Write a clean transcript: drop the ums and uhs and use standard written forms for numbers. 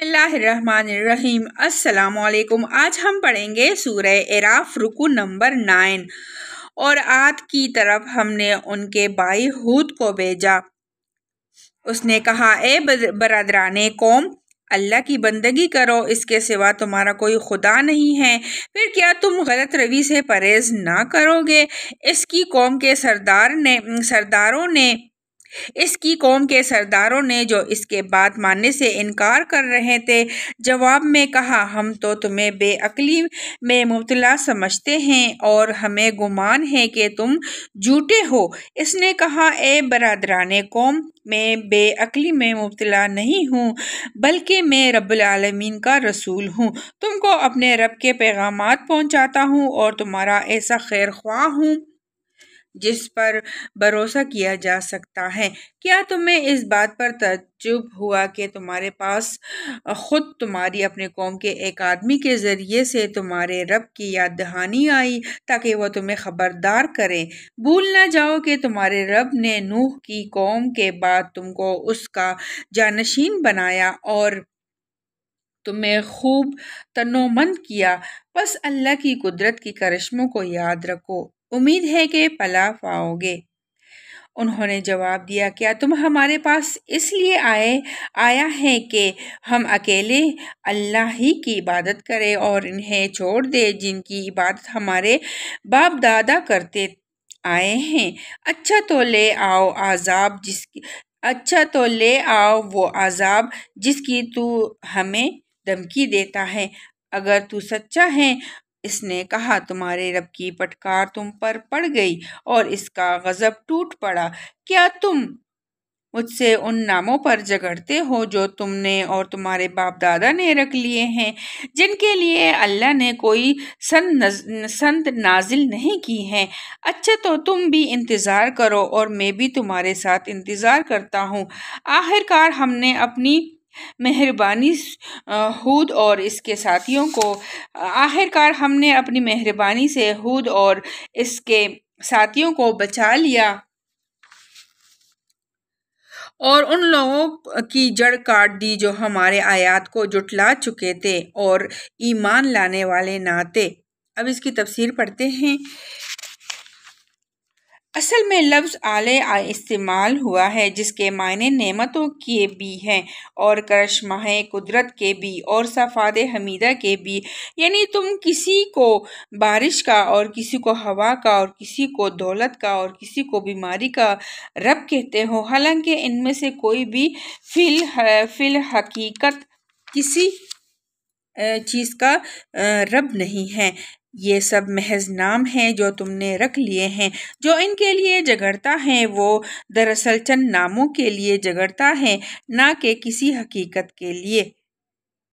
بسم اللہ الرحمن الرحیم۔ السلام علیکم۔ آج ہم پڑھیں گے سورہ اعراف رکوع نمبر 9۔ اور عاد کی طرف ہم نے ان کے بھائی ہود کو بھیجا۔ اس نے کہا، اے برادران قوم، اللہ کی بندگی کرو، اس کے سوا تمہارا کوئی خدا نہیں ہے، پھر کیا تم غلط روی سے پرہیز نہ کرو گے؟ اس کی قوم کے سرداروں نے جو اس کے بات ماننے سے انکار کر رہے تھے، جواب میں کہا، ہم تو تمہیں بے عقلی میں مبتلا سمجھتے ہیں اور ہمیں گمان ہے کہ تم جھوٹے ہو۔ اس نے کہا، اے برادران قوم، میں بے عقلی میں مبتلا نہیں ہوں، بلکہ میں رب العالمین کا رسول ہوں، تم کو اپنے رب کے پیغامات پہنچاتا ہوں اور تمہارا ایسا خیر خواہ ہوں جس پر بھروسہ کیا جا سکتا ہے۔ کیا تمہیں اس بات پر تعجب ہوا کہ تمہارے پاس خود تمہاری اپنی قوم کے ایک آدمی کے ذریعے سے تمہارے رب کی یاد دہانی آئی تاکہ وہ تمہیں خبردار کرے؟ بھول نہ جاؤ کہ تمہارے رب نے نوح کی قوم کے بعد تم کو اس کا جانشین بنایا اور تمہیں خوب تنومند کیا، بس اللہ کی قدرت کی کرشموں کو یاد رکھو، امید ہے کہ فلاح پاؤ گے۔ انہوں نے جواب دیا، کیا تم ہمارے پاس اس لیے آیا ہے کہ ہم اکیلے اللہ ہی کی عبادت کریں اور انہیں چھوڑ دیں جن کی عبادت ہمارے باپ دادا کرتے آئے ہیں؟ اچھا تو لے آؤ وہ عذاب جس کی تو ہمیں دھمکی دیتا ہے، اگر تو سچا ہے۔ اس نے کہا، تمہارے رب کی پھٹکار تم پر پڑ گئی اور اس کا غضب ٹوٹ پڑا۔ کیا تم مجھ سے ان ناموں پر جھگڑتے ہو جو تم نے اور تمہارے باپ دادا نے رکھ لیے ہیں، جن کے لیے اللہ نے کوئی سند نازل نہیں کی ہے؟ اچھا تو تم بھی انتظار کرو اور میں بھی تمہارے ساتھ انتظار کرتا ہوں۔ آخرکار ہم نے اپنی مہربانی سے ہود اور اس کے ساتھیوں کو بچا لیا اور ان لوگوں کی جڑ کاٹ دی جو ہمارے آیات کو جھٹلا چکے تھے اور ایمان لانے والے نہ تھے۔ اب اس کی تفسیر پڑھتے ہیں۔ اصل میں لفظ علیہ استعمال ہوا ہے جس کے معنی نعمتوں کے بھی ہیں اور کرشمہ قدرت کے بھی اور صفات حمیدہ کے بھی، یعنی تم کسی کو بارش کا اور کسی کو ہوا کا اور کسی کو دولت کا اور کسی کو بیماری کا رب کہتے ہو، حالانکہ ان میں سے کوئی بھی فی الحقیقت کسی چیز کا رب نہیں ہے۔ یہ سب محض نام ہیں جو تم نے رکھ لیے ہیں۔ جو ان کے لیے جھگڑتا ہے وہ دراصل چند ناموں کے لیے جھگڑتا ہے، نہ کہ کسی حقیقت کے لیے۔